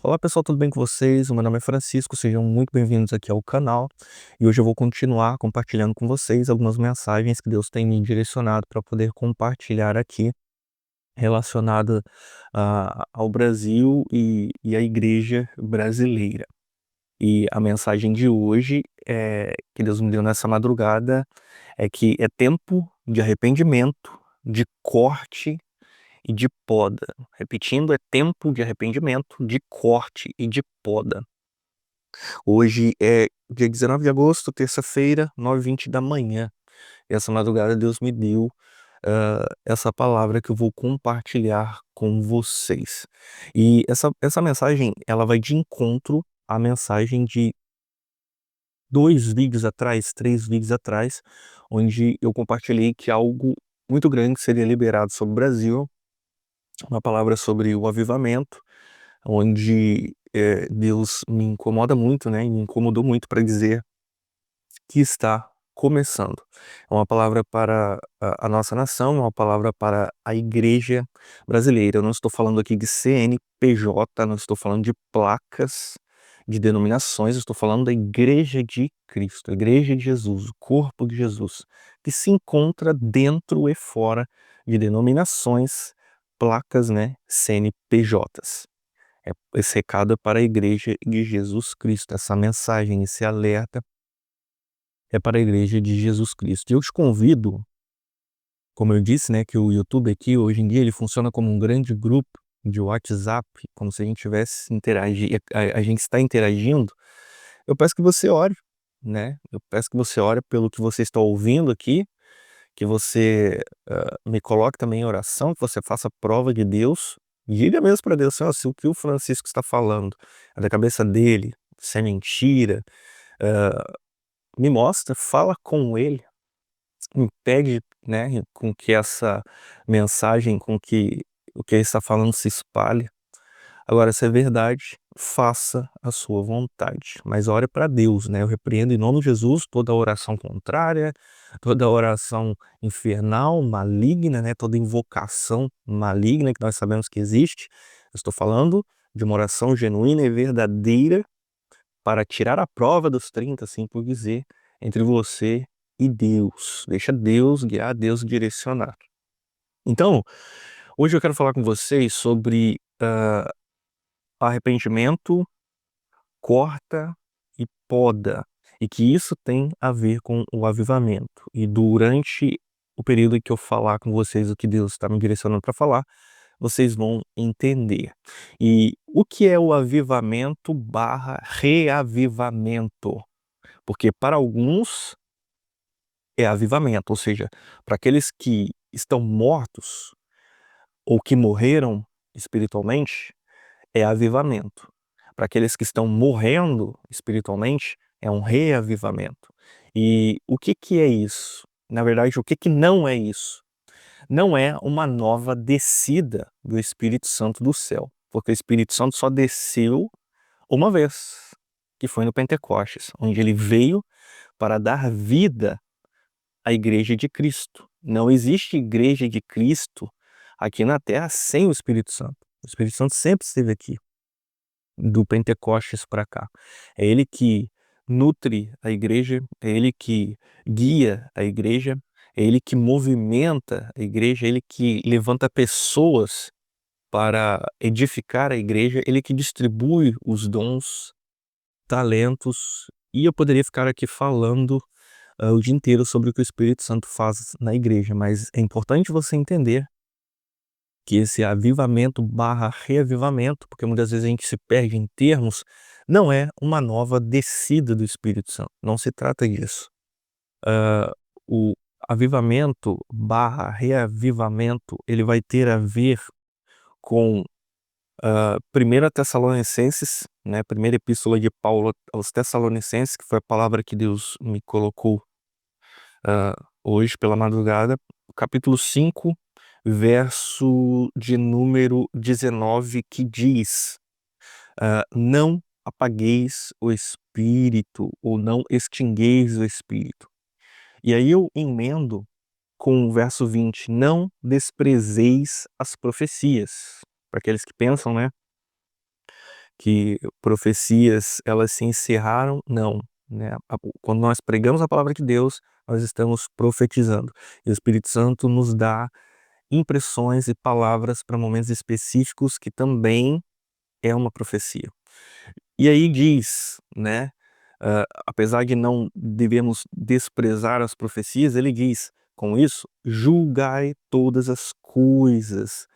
Olá pessoal, tudo bem com vocês? O meu nome é Francisco, sejam muito bem-vindos aqui ao canal. E hoje eu vou continuar compartilhando com vocês algumas mensagens que Deus tem me direcionado para poder compartilhar aqui, relacionada ao Brasil e à igreja brasileira. E a mensagem de hoje, que Deus me deu nessa madrugada, é que é tempo de arrependimento, de corte e de poda. Repetindo, é tempo de arrependimento, de corte e de poda. Hoje é dia 19 de agosto, terça-feira, 9h20 da manhã. E essa madrugada Deus me deu essa palavra que eu vou compartilhar com vocês. E essa mensagem, ela vai de encontro à mensagem de 2 vídeos atrás, 3 vídeos atrás, onde eu compartilhei que algo muito grande seria liberado sobre o Brasil, uma palavra sobre o avivamento, onde Deus me incomoda muito, né, e me incomodou muito para dizer que está começando. É uma palavra para a nossa nação, é uma palavra para a igreja brasileira. Eu não estou falando aqui de CNPJ, não estou falando de placas, de denominações, eu estou falando da igreja de Cristo, a igreja de Jesus, o corpo de Jesus, que se encontra dentro e fora de denominações, placas, né, CNPJs. Esse recado é para a igreja de Jesus Cristo, essa mensagem, esse alerta é para a igreja de Jesus Cristo. E eu te convido, como eu disse, né, que o YouTube aqui, hoje em dia, ele funciona como um grande grupo de WhatsApp, como se a gente tivesse a gente está interagindo. Eu peço que você ore, né? Eu peço que você ore pelo que você está ouvindo aqui, que você me coloque também em oração, que você faça prova de Deus. Diga mesmo para Deus, assim, ó, se o que o Francisco está falando é da cabeça dele, se é mentira, me mostra, fala com ele, impede, né, com que essa mensagem, com que o que ele está falando se espalhe. Agora, se é verdade, faça a sua vontade, mas ore para Deus, né? Eu repreendo em nome de Jesus toda oração contrária, toda oração infernal, maligna, né? Toda invocação maligna que nós sabemos que existe. Eu estou falando de uma oração genuína e verdadeira para tirar a prova dos 30, assim por dizer, entre você e Deus. Deixa Deus guiar, Deus direcionar. Então, hoje eu quero falar com vocês sobre arrependimento, corta e poda, e que isso tem a ver com o avivamento. E durante o período em que eu falar com vocês o que Deus está me direcionando para falar, vocês vão entender. E o que é o avivamento barra reavivamento? Porque para alguns é avivamento, ou seja, para aqueles que estão mortos ou que morreram espiritualmente, é avivamento. Para aqueles que estão morrendo espiritualmente, é um reavivamento. E o que que é isso? Na verdade, o que que não é isso? Não é uma nova descida do Espírito Santo do céu, porque o Espírito Santo só desceu uma vez, que foi no Pentecostes, onde ele veio para dar vida à igreja de Cristo. Não existe igreja de Cristo aqui na terra sem o Espírito Santo. O Espírito Santo sempre esteve aqui, do Pentecostes para cá. É ele que nutre a igreja, é ele que guia a igreja, é ele que movimenta a igreja, é ele que levanta pessoas para edificar a igreja, ele que distribui os dons, talentos, e eu poderia ficar aqui falando o dia inteiro sobre o que o Espírito Santo faz na igreja, mas é importante você entender que esse avivamento barra reavivamento, porque muitas vezes a gente se perde em termos, não é uma nova descida do Espírito Santo, não se trata disso. O avivamento barra reavivamento, ele vai ter a ver com 1 Tessalonicenses, né, primeira epístola de Paulo aos Tessalonicenses, que foi a palavra que Deus me colocou hoje pela madrugada, capítulo 5, verso de número 19, que diz: não apagueis o espírito, ou não extingueis o espírito. E aí eu emendo com o verso 20: não desprezeis as profecias. Para aqueles que pensam, né, que profecias elas se encerraram, não, né, quando nós pregamos a palavra de Deus, nós estamos profetizando, e o Espírito Santo nos dá impressões e palavras para momentos específicos que também é uma profecia. E aí diz, né, apesar de não devemos desprezar as profecias, ele diz: "Com isso, julgai todas as coisas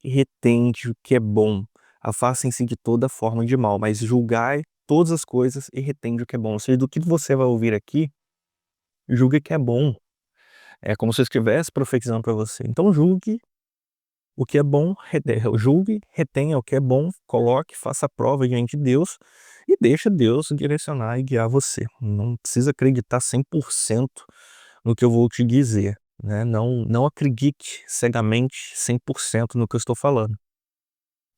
e retende o que é bom. Afastem-se de toda forma de mal, mas julgai todas as coisas e retende o que é bom." Ou seja, do que você vai ouvir aqui, julgue o que é bom. É como se eu estivesse profetizando para você. Então julgue o que é bom, julgue, retenha o que é bom, coloque, faça a prova diante de Deus e deixa Deus direcionar e guiar você. Não precisa acreditar 100% no que eu vou te dizer, né? Não acredite cegamente 100% no que eu estou falando.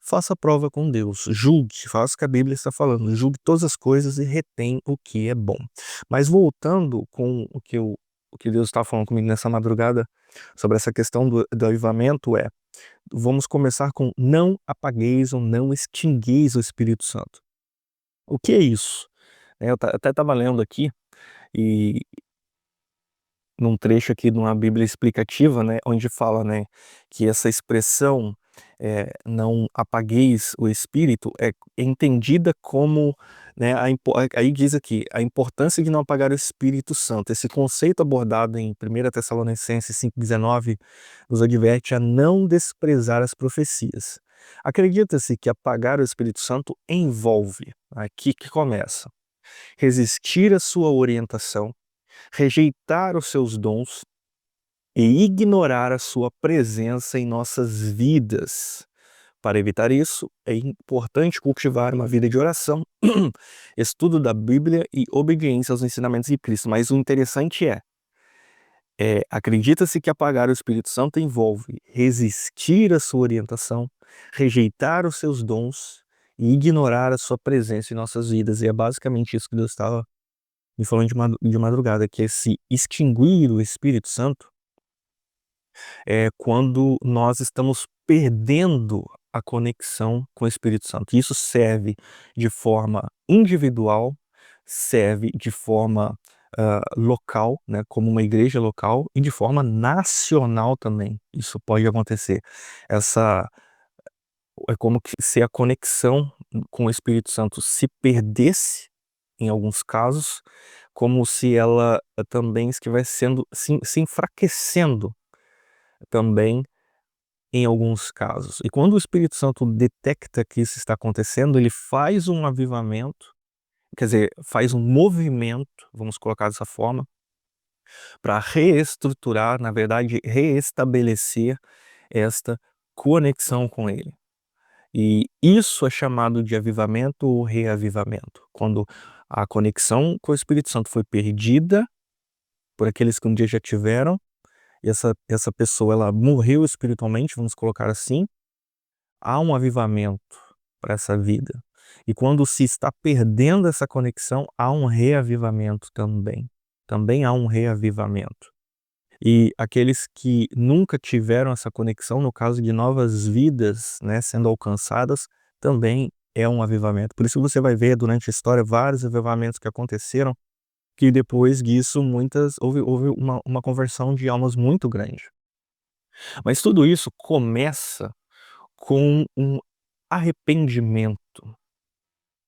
Faça a prova com Deus, julgue, faça o que a Bíblia está falando, julgue todas as coisas e retém o que é bom. Mas voltando com o que Deus está falando comigo nessa madrugada sobre essa questão do avivamento vamos começar com: não apagueis ou não extingueis o Espírito Santo. O que é isso? Eu até estava lendo aqui, e num trecho aqui de uma Bíblia explicativa, né, onde fala, né, que essa expressão, não apagueis o Espírito, é entendida como, né, aí diz aqui, a importância de não apagar o Espírito Santo. Esse conceito abordado em 1 Tessalonicenses 5,19 nos adverte a não desprezar as profecias. Acredita-se que apagar o Espírito Santo envolve, aqui que começa, resistir à sua orientação, rejeitar os seus dons e ignorar a sua presença em nossas vidas. Para evitar isso, é importante cultivar uma vida de oração, estudo da Bíblia e obediência aos ensinamentos de Cristo. Mas o interessante acredita-se que apagar o Espírito Santo envolve resistir à sua orientação, rejeitar os seus dons e ignorar a sua presença em nossas vidas. E é basicamente isso que Deus estava me falando de madrugada, que esse extinguir o Espírito Santo é quando nós estamos perdendo a conexão com o Espírito Santo. Isso serve de forma individual, serve de forma local, né, como uma igreja local, e de forma nacional também. Isso pode acontecer. Essa é como que se a conexão com o Espírito Santo se perdesse, em alguns casos, como se ela também estivesse sendo se enfraquecendo também em alguns casos. E quando o Espírito Santo detecta que isso está acontecendo, ele faz um avivamento, quer dizer, faz um movimento, vamos colocar dessa forma, para reestruturar, na verdade, reestabelecer esta conexão com ele. E isso é chamado de avivamento ou reavivamento, quando a conexão com o Espírito Santo foi perdida por aqueles que um dia já tiveram, e essa pessoa ela morreu espiritualmente, vamos colocar assim, há um avivamento para essa vida. E quando se está perdendo essa conexão, há um reavivamento também. Também há um reavivamento. E aqueles que nunca tiveram essa conexão, no caso de novas vidas, né, sendo alcançadas, também é um avivamento. Por isso você vai ver durante a história vários avivamentos que aconteceram, que depois disso houve uma conversão de almas muito grande. Mas tudo isso começa com um arrependimento.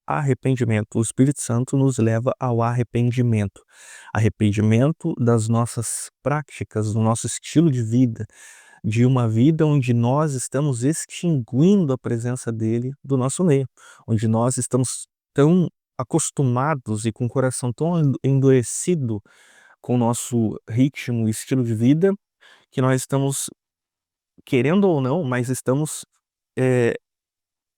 Arrependimento. O Espírito Santo nos leva ao arrependimento. Arrependimento das nossas práticas, do nosso estilo de vida, de uma vida onde nós estamos extinguindo a presença dele do nosso meio, onde nós estamos tão acostumados e com o coração tão endurecido com o nosso ritmo e estilo de vida, que nós estamos, querendo ou não, mas estamos eh,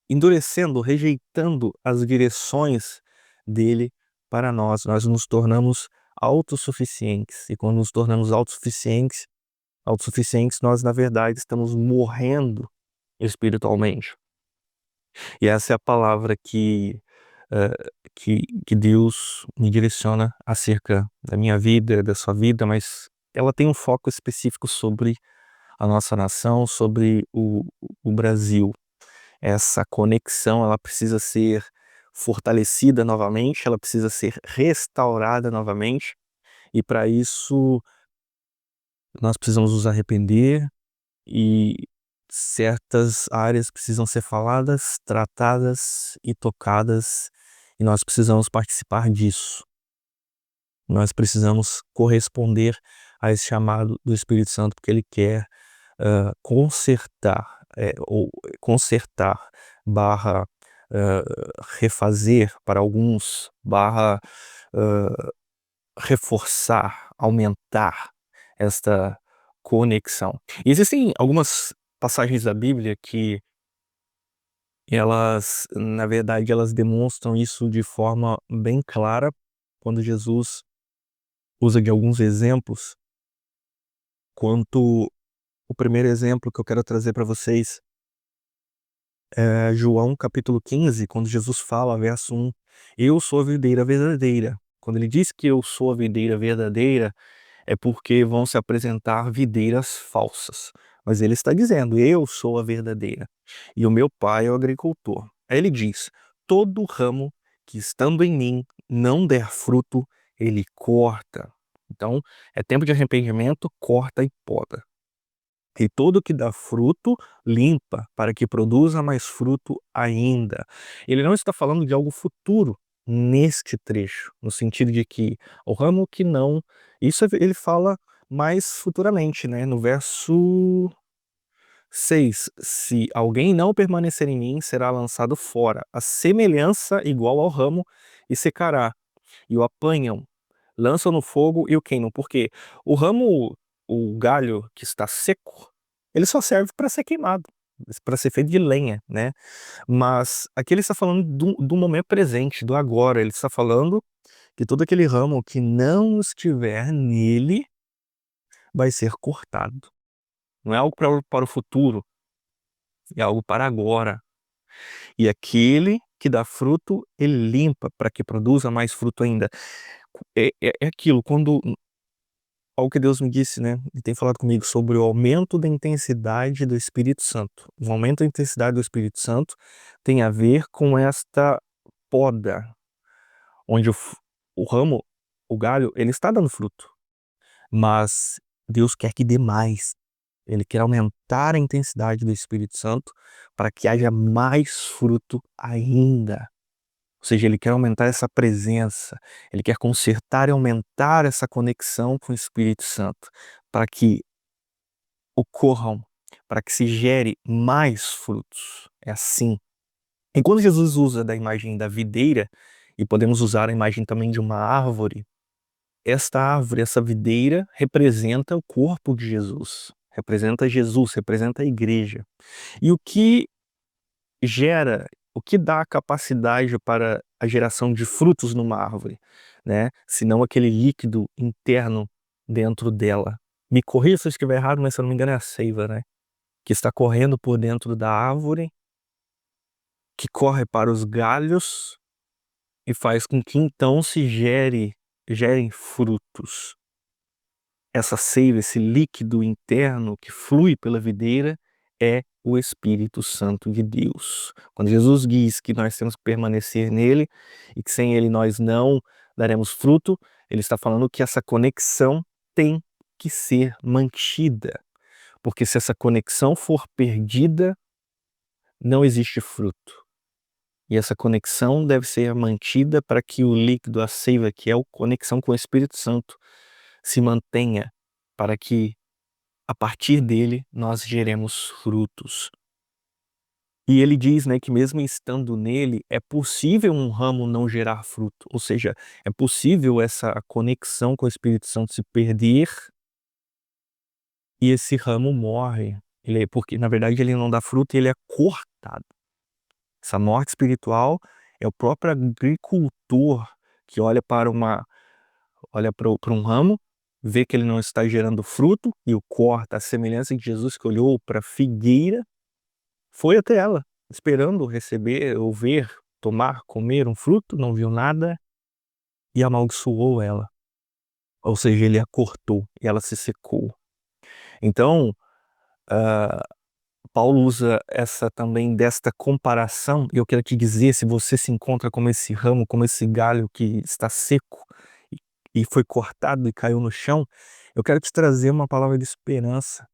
endurecendo, rejeitando as direções dele para nós. Nós nos tornamos autossuficientes. E quando nos tornamos autossuficientes, nós na verdade estamos morrendo espiritualmente. E essa é a palavra eh, que Deus me direciona acerca da minha vida, da sua vida, mas ela tem um foco específico sobre a nossa nação, sobre o Brasil. Essa conexão ela precisa ser fortalecida novamente, ela precisa ser restaurada novamente, e para isso nós precisamos nos arrepender e certas áreas precisam ser faladas, tratadas e tocadas, e nós precisamos participar disso. Nós precisamos corresponder a esse chamado do Espírito Santo, porque ele quer consertar, ou consertar barra hã, refazer para alguns, barra hã, reforçar, aumentar esta conexão. E existem algumas passagens da Bíblia que elas, na verdade, elas demonstram isso de forma bem clara, quando Jesus usa de alguns exemplos, quanto o primeiro exemplo que eu quero trazer para vocês é João capítulo 15, quando Jesus fala, verso 1: "Eu sou a videira verdadeira". Quando ele diz que eu sou a videira verdadeira, é porque vão se apresentar videiras falsas. Mas ele está dizendo: "Eu sou a verdadeira, e o meu pai é o agricultor". Aí ele diz: "Todo ramo que estando em mim não der fruto, ele corta". Então, é tempo de arrependimento, corta e poda. E todo que dá fruto, limpa, para que produza mais fruto ainda. Ele não está falando de algo futuro neste trecho, no sentido de que o ramo que não. Isso ele fala mais futuramente, né? No verso 6: "Se alguém não permanecer em mim, será lançado fora, a semelhança igual ao ramo, e secará. E o apanham, lançam no fogo e o queimam". Porque o ramo, o galho que está seco, ele só serve para ser queimado, para ser feito de lenha, né. Mas aqui ele está falando do momento presente, do agora. Ele está falando que todo aquele ramo que não estiver nele vai ser cortado. Não é algo para o futuro, é algo para agora. E aquele que dá fruto, ele limpa para que produza mais fruto ainda. É aquilo, quando algo que Deus me disse, né, e tem falado comigo sobre o aumento da intensidade do Espírito Santo. O aumento da intensidade do Espírito Santo tem a ver com esta poda, onde o ramo, o galho, ele está dando fruto, mas Deus quer que dê mais. Ele quer aumentar a intensidade do Espírito Santo para que haja mais fruto ainda. Ou seja, ele quer aumentar essa presença, ele quer consertar e aumentar essa conexão com o Espírito Santo, para que ocorram, para que se gere mais frutos. É assim. E quando Jesus usa da imagem da videira, e podemos usar a imagem também de uma árvore, esta árvore, essa videira, representa o corpo de Jesus, representa a igreja. E gera o que dá a capacidade para a geração de frutos numa árvore, né, senão aquele líquido interno dentro dela. Me corrija se eu estiver errado, mas se eu não me engano é a seiva, né, que está correndo por dentro da árvore, que corre para os galhos e faz com que então gerem frutos. Essa seiva, esse líquido interno que flui pela videira, é o Espírito Santo de Deus. Quando Jesus diz que nós temos que permanecer nele e que sem ele nós não daremos fruto, ele está falando que essa conexão tem que ser mantida, porque se essa conexão for perdida, não existe fruto. E essa conexão deve ser mantida para que o líquido, a seiva, que é a conexão com o Espírito Santo, se mantenha, para que a partir dele nós geremos frutos. E ele diz, né, que mesmo estando nele, é possível um ramo não gerar fruto, ou seja, é possível essa conexão com o Espírito Santo se perder e esse ramo morre. Porque na verdade ele não dá fruto e ele é cortado. Essa morte espiritual é o próprio agricultor que olha para um ramo, vê que ele não está gerando fruto e o corta. A semelhança de Jesus, que olhou para a figueira, foi até ela, esperando receber ou ver, tomar, comer um fruto, não viu nada e amaldiçoou ela. Ou seja, ele a cortou e ela se secou. Então, Paulo usa essa também desta comparação, e eu quero te dizer, se você se encontra como esse ramo, como esse galho que está seco e foi cortado e caiu no chão, eu quero te trazer uma palavra de esperança.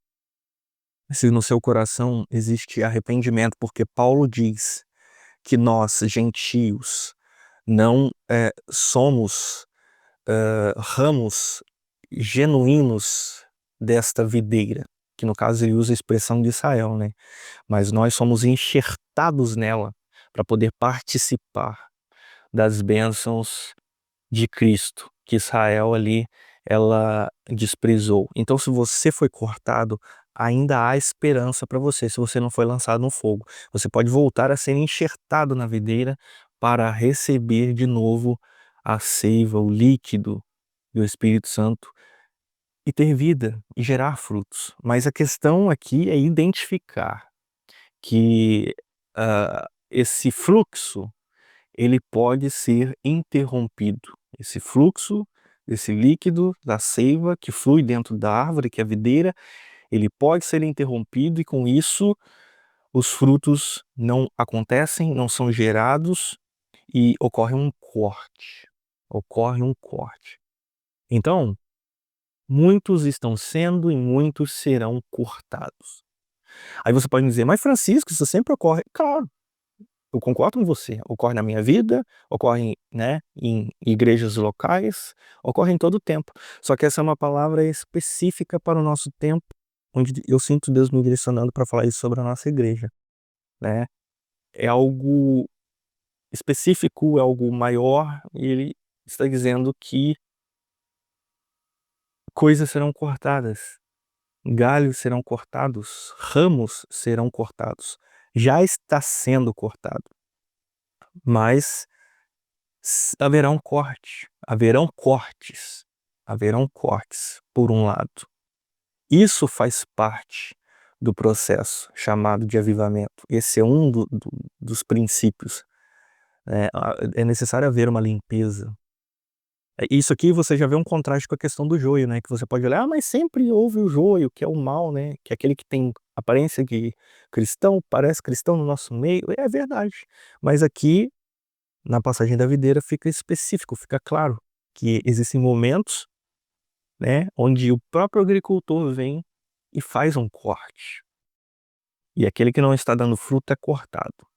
Se no seu coração existe arrependimento, porque Paulo diz que nós, gentios, não somos ramos genuínos desta videira, que no caso ele usa a expressão de Israel, né? Mas nós somos enxertados nela para poder participar das bênçãos de Cristo, que Israel ali ela desprezou. Então, se você foi cortado, ainda há esperança para você, se você não foi lançado no fogo. Você pode voltar a ser enxertado na videira para receber de novo a seiva, o líquido do Espírito Santo e ter vida e gerar frutos. Mas a questão aqui é identificar que esse fluxo ele pode ser interrompido. Esse fluxo desse líquido da seiva que flui dentro da árvore, que é a videira, ele pode ser interrompido e com isso os frutos não acontecem, não são gerados e ocorre um corte. Ocorre um corte. Então, muitos estão sendo e muitos serão cortados. Aí você pode me dizer, mas Francisco, isso sempre ocorre. Claro, eu concordo com você, ocorre na minha vida, ocorre, né, em igrejas locais, ocorre em todo o tempo. Só que essa é uma palavra específica para o nosso tempo, onde eu sinto Deus me direcionando para falar isso sobre a nossa igreja, né? É algo específico, é algo maior, e ele está dizendo que coisas serão cortadas, galhos serão cortados, ramos serão cortados. Já está sendo cortado, mas haverá um corte, haverão cortes, por um lado. Isso faz parte do processo chamado de avivamento. Esse é um dos princípios, né? É necessário haver uma limpeza. Isso aqui você já vê um contraste com a questão do joio, né? Que você pode olhar, mas sempre houve o joio, que é o mal, né? Que é aquele que tem aparência de cristão, parece cristão no nosso meio. É verdade. Mas aqui na passagem da videira fica específico, fica claro que existem momentos, né, onde o próprio agricultor vem e faz um corte. E aquele que não está dando fruto é cortado.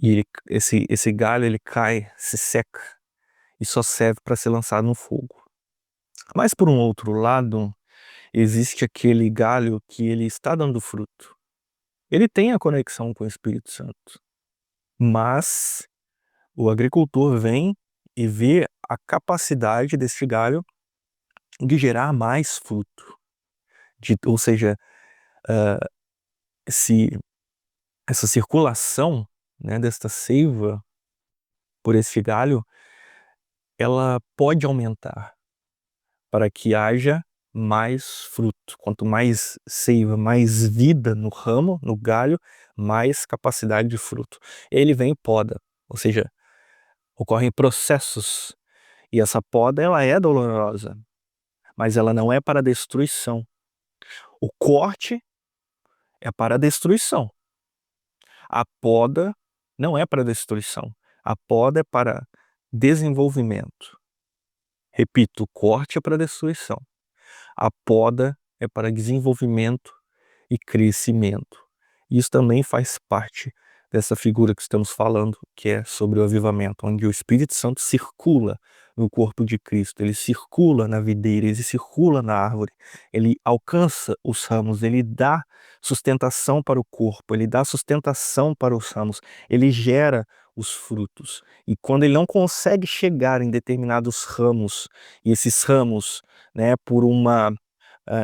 E esse galho ele cai, se seca e só serve para ser lançado no fogo. Mas por um outro lado, existe aquele galho que ele está dando fruto. Ele tem a conexão com o Espírito Santo, mas o agricultor vem e vê a capacidade deste galho de gerar mais fruto, ou seja, se essa circulação, né, desta seiva por este galho, ela pode aumentar para que haja mais fruto. Quanto mais seiva, mais vida no ramo, no galho, mais capacidade de fruto. Ele vem e poda, ou seja, ocorrem processos e essa poda ela é dolorosa, mas ela não é para destruição. O corte é para destruição. A poda não é para destruição. A poda é para desenvolvimento. Repito, o corte é para destruição. A poda é para desenvolvimento e crescimento. Isso também faz parte dessa figura que estamos falando, que é sobre o avivamento, onde o Espírito Santo circula no corpo de Cristo, ele circula na videira, ele circula na árvore, ele alcança os ramos, ele dá sustentação para o corpo, ele dá sustentação para os ramos, ele gera os frutos. E quando ele não consegue chegar em determinados ramos, e esses ramos, né, por uma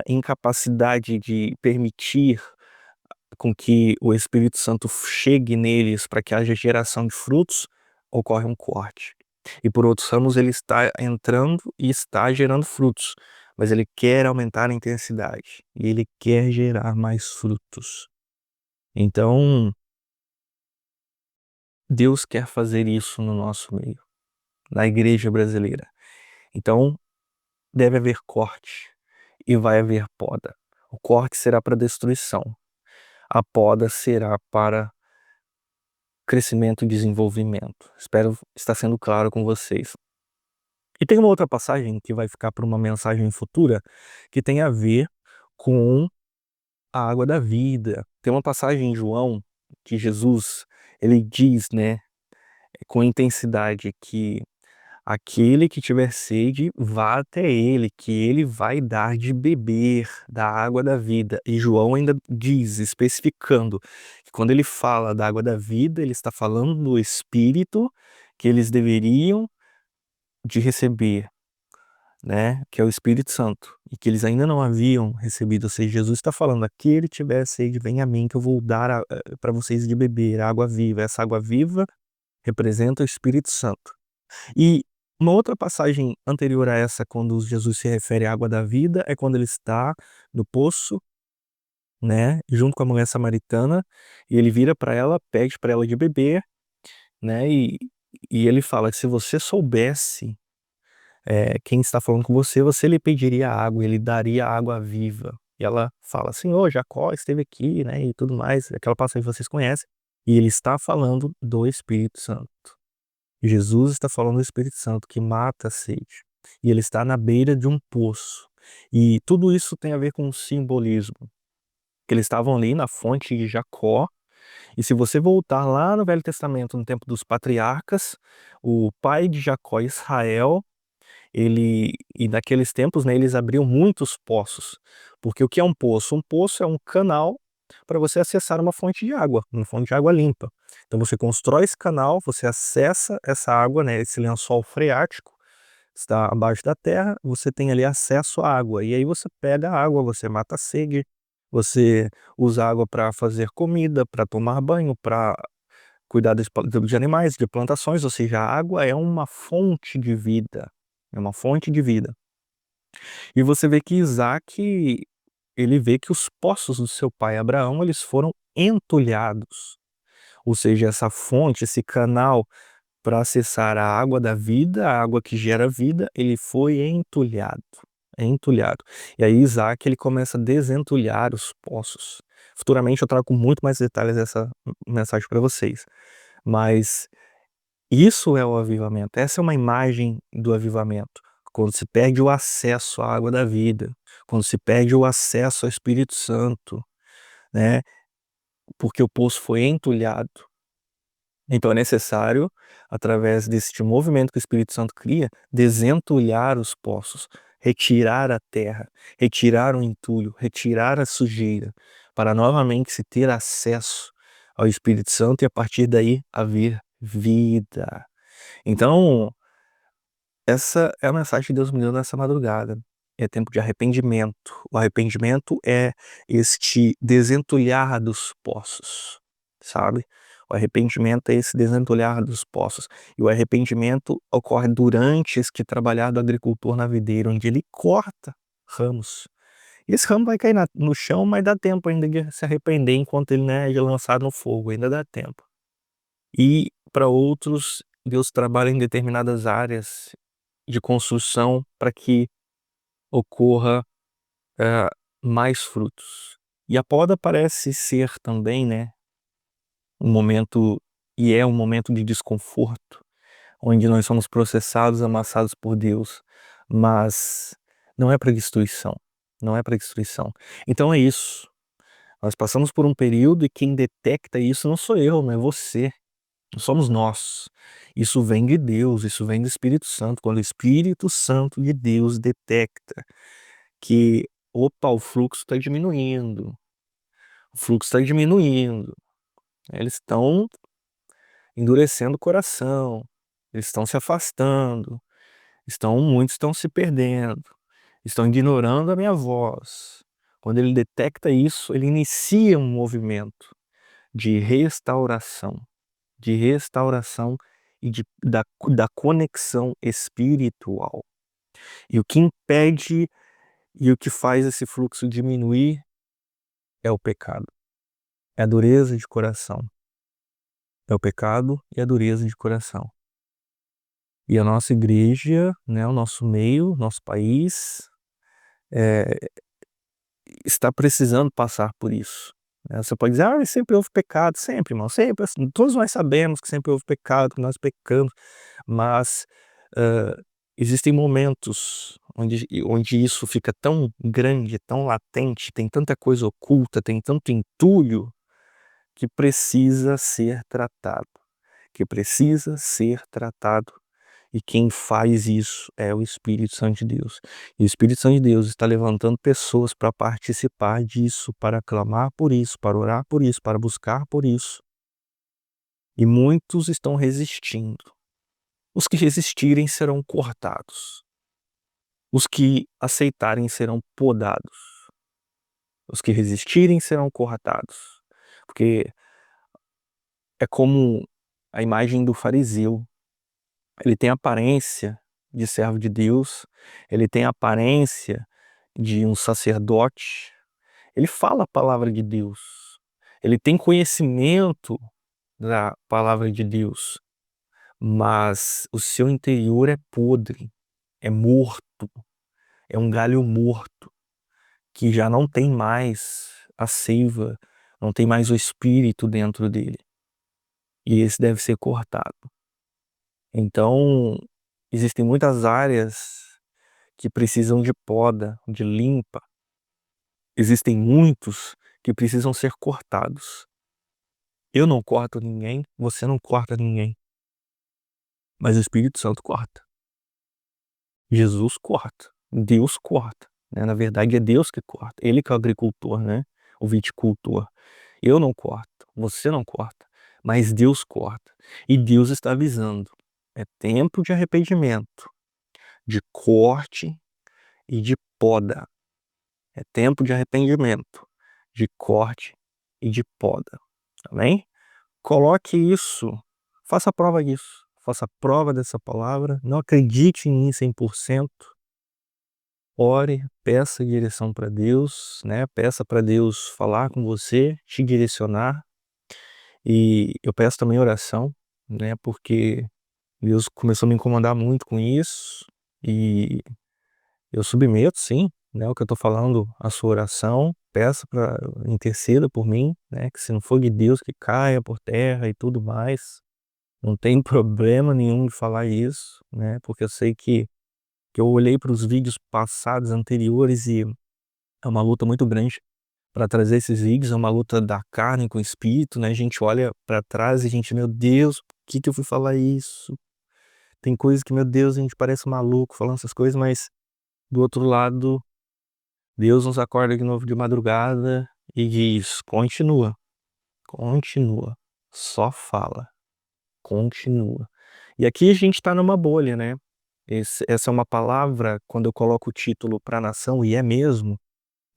incapacidade de permitir com que o Espírito Santo chegue neles para que haja geração de frutos, ocorre um corte. E por outros ramos ele está entrando e está gerando frutos, mas ele quer aumentar a intensidade e ele quer gerar mais frutos. Então, Deus quer fazer isso no nosso meio, na igreja brasileira. Então, deve haver corte e vai haver poda. O corte será para destruição. a poda será para crescimento e desenvolvimento. Espero estar sendo claro com vocês. E tem uma outra passagem que vai ficar para uma mensagem futura, que tem a ver com a água da vida. Tem uma passagem em João que Jesus, ele diz, né, com intensidade que aquele que tiver sede, vá até ele, que ele vai dar de beber da água da vida. E João ainda diz, especificando, que quando ele fala da água da vida, ele está falando do Espírito que eles deveriam de receber, né, que é o Espírito Santo, e que eles ainda não haviam recebido. Ou seja, Jesus está falando: aquele que tiver sede, vem a mim, que eu vou dar para vocês de beber a água viva. Essa água viva representa o Espírito Santo. E uma outra passagem anterior a essa, quando Jesus se refere à água da vida, é quando ele está no poço, né, junto com a mulher samaritana, e ele vira para ela, pede para ela de beber, né, e ele fala: se você soubesse quem está falando com você, você lhe pediria água, ele daria água viva. E ela fala: Senhor, Jacó esteve aqui, né, e tudo mais, aquela passagem que vocês conhecem, e ele está falando do Espírito Santo. Jesus está falando do Espírito Santo que mata a sede. E ele está na beira de um poço. E tudo isso tem a ver com um simbolismo. Que eles estavam ali na fonte de Jacó. E se você voltar lá no Velho Testamento, no tempo dos patriarcas, o pai de Jacó, Israel, e naqueles tempos, né, eles abriam muitos poços. Porque o que é um poço? Um poço é um canal para você acessar uma fonte de água limpa. Então você constrói esse canal, você acessa essa água, né, esse lençol freático, está abaixo da terra, você tem ali acesso à água. E aí você pega a água, você mata a sede, você usa a água para fazer comida, para tomar banho, para cuidar de animais, de plantações. Ou seja, a água é uma fonte de vida. É uma fonte de vida. E você vê que Isaac, ele vê que os poços do seu pai Abraão, eles foram entulhados. Ou seja, essa fonte, esse canal para acessar a água da vida, a água que gera vida, ele foi entulhado. Entulhado. E aí Isaac, ele começa a desentulhar os poços. Futuramente eu trago com muito mais detalhes essa mensagem para vocês. Mas isso é o avivamento. Essa é uma imagem do avivamento. Quando se perde o acesso à água da vida, quando se perde o acesso ao Espírito Santo, né? Porque o poço foi entulhado. Então é necessário, através deste movimento que o Espírito Santo cria, desentulhar os poços, retirar a terra, retirar o entulho, retirar a sujeira, para novamente se ter acesso ao Espírito Santo e a partir daí haver vida. Então, essa é a mensagem que Deus me deu nessa madrugada. É tempo de arrependimento. O arrependimento é este desentulhar dos poços, sabe? O arrependimento é esse desentulhar dos poços. E o arrependimento ocorre durante esse trabalhar do agricultor na videira, onde ele corta ramos. E esse ramo vai cair no chão, mas dá tempo ainda de se arrepender enquanto ele, né, é lançado no fogo, ainda dá tempo. E para outros, Deus trabalha em determinadas áreas de construção para que ocorra, eh, mais frutos. E a poda parece ser também, né, um momento, e é um momento de desconforto, onde nós somos processados, amassados por Deus, mas não é para destruição, não é para destruição. Então é isso, nós passamos por um período e quem detecta isso não sou eu, não é você, não somos nós. Isso vem de Deus, isso vem do Espírito Santo. Quando o Espírito Santo de Deus detecta que, opa, o fluxo está diminuindo, o fluxo está diminuindo, eles estão endurecendo o coração, eles estão se afastando, muitos estão se perdendo, estão ignorando a minha voz. Quando ele detecta isso, ele inicia um movimento de restauração, e da conexão espiritual. E o que impede e o que faz esse fluxo diminuir é o pecado, é a dureza de coração. É o pecado e a dureza de coração. E a nossa igreja, né, o nosso meio, nosso país, está precisando passar por isso. né. Você pode dizer: "Ah, sempre houve pecado", sempre irmão, sempre assim, todos nós sabemos que sempre houve pecado, que nós pecamos, mas, hã, existem momentos onde isso fica tão grande, tão latente, tem tanta coisa oculta, tem tanto entulho, que precisa ser tratado, que precisa ser tratado. E quem faz isso é o Espírito Santo de Deus. E o Espírito Santo de Deus está levantando pessoas para participar disso, para clamar por isso, para orar por isso, para buscar por isso. E muitos estão resistindo. Os que resistirem serão cortados. Os que aceitarem serão podados. Os que resistirem serão cortados. Porque é como a imagem do fariseu. Ele tem a aparência de servo de Deus, ele tem a aparência de um sacerdote, ele fala a palavra de Deus, ele tem conhecimento da palavra de Deus, mas o seu interior é podre, é morto, é um galho morto, que já não tem mais a seiva, não tem mais o espírito dentro dele, e esse deve ser cortado. Então, existem muitas áreas que precisam de poda, de limpa. Existem muitos que precisam ser cortados. Eu não corto ninguém, você não corta ninguém, mas o Espírito Santo corta. Jesus corta, Deus corta, né, na verdade é Deus que corta, ele que é o agricultor, né, o viticultor. Eu não corto, você não corta, mas Deus corta. E Deus está avisando, é tempo de arrependimento, de corte e de poda. É tempo de arrependimento, de corte e de poda, amém? Coloque isso, faça prova disso, faça prova dessa palavra, não acredite em mim 100%, ore, peça direção para Deus, né, peça para Deus falar com você, te direcionar, e eu peço também oração, né, porque Deus começou a me incomodar muito com isso, e eu submeto sim, né, o que eu tô falando, a sua oração, peça para interceda por mim, né, que se não for de Deus que caia por terra e tudo mais. Não tem problema nenhum de falar isso, né, porque eu sei que eu olhei para os vídeos passados anteriores e é uma luta muito grande para trazer esses vídeos, é uma luta da carne com o espírito, né, a gente olha para trás e a gente: "Meu Deus, por que eu fui falar isso?". Tem coisas que, meu Deus, a gente parece maluco falando essas coisas, mas do outro lado Deus nos acorda de novo de madrugada e diz: "Continua, continua, só fala, continua". E aqui a gente está numa bolha, né. Essa é uma palavra, quando eu coloco o título pra nação, e é mesmo,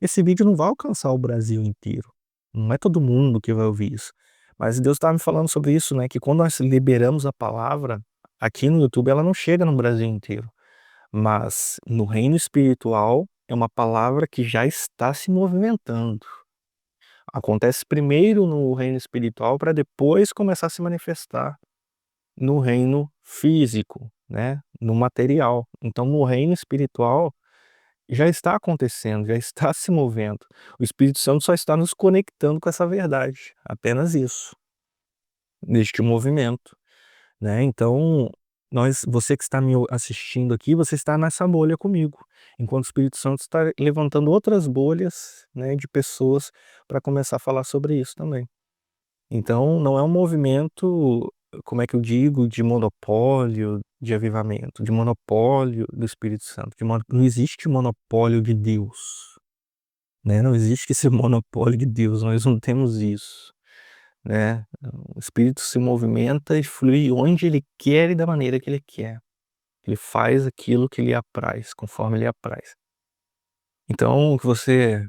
esse vídeo não vai alcançar o Brasil inteiro. Não é todo mundo que vai ouvir isso. Mas Deus estava me falando sobre isso, né, que quando nós liberamos a palavra, aqui no YouTube ela não chega no Brasil inteiro. Mas no reino espiritual é uma palavra que já está se movimentando. Acontece primeiro no reino espiritual para depois começar a se manifestar no reino físico, né, no material. Então no reino espiritual já está acontecendo, já está se movendo. O Espírito Santo só está nos conectando com essa verdade, apenas isso, neste movimento. Né, então, você que está me assistindo aqui, você está nessa bolha comigo, enquanto o Espírito Santo está levantando outras bolhas, né, de pessoas para começar a falar sobre isso também. Então não é um movimento, como é que eu digo, de monopólio de avivamento, de monopólio do Espírito Santo, não existe monopólio de Deus, né, não existe esse monopólio de Deus, nós não temos isso. Né, o espírito se movimenta e flui onde ele quer e da maneira que ele quer. Ele faz aquilo que lhe apraz, conforme lhe apraz. Então que você,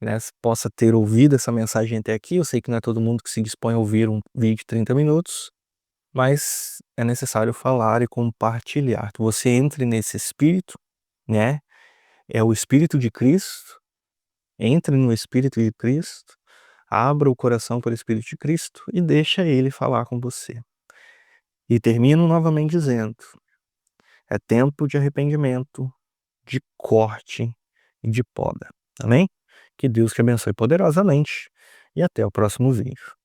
né, possa ter ouvido essa mensagem até aqui, eu sei que não é todo mundo que se dispõe a ouvir um vídeo de 30 minutos, mas é necessário falar e compartilhar. Que você entre nesse espírito, né, é o espírito de Cristo, entre no espírito de Cristo, abra o coração para o espírito de Cristo e deixa ele falar com você. E termino novamente dizendo: é tempo de arrependimento, de corte e de poda. Amém? Que Deus te abençoe poderosamente e até o próximo vídeo.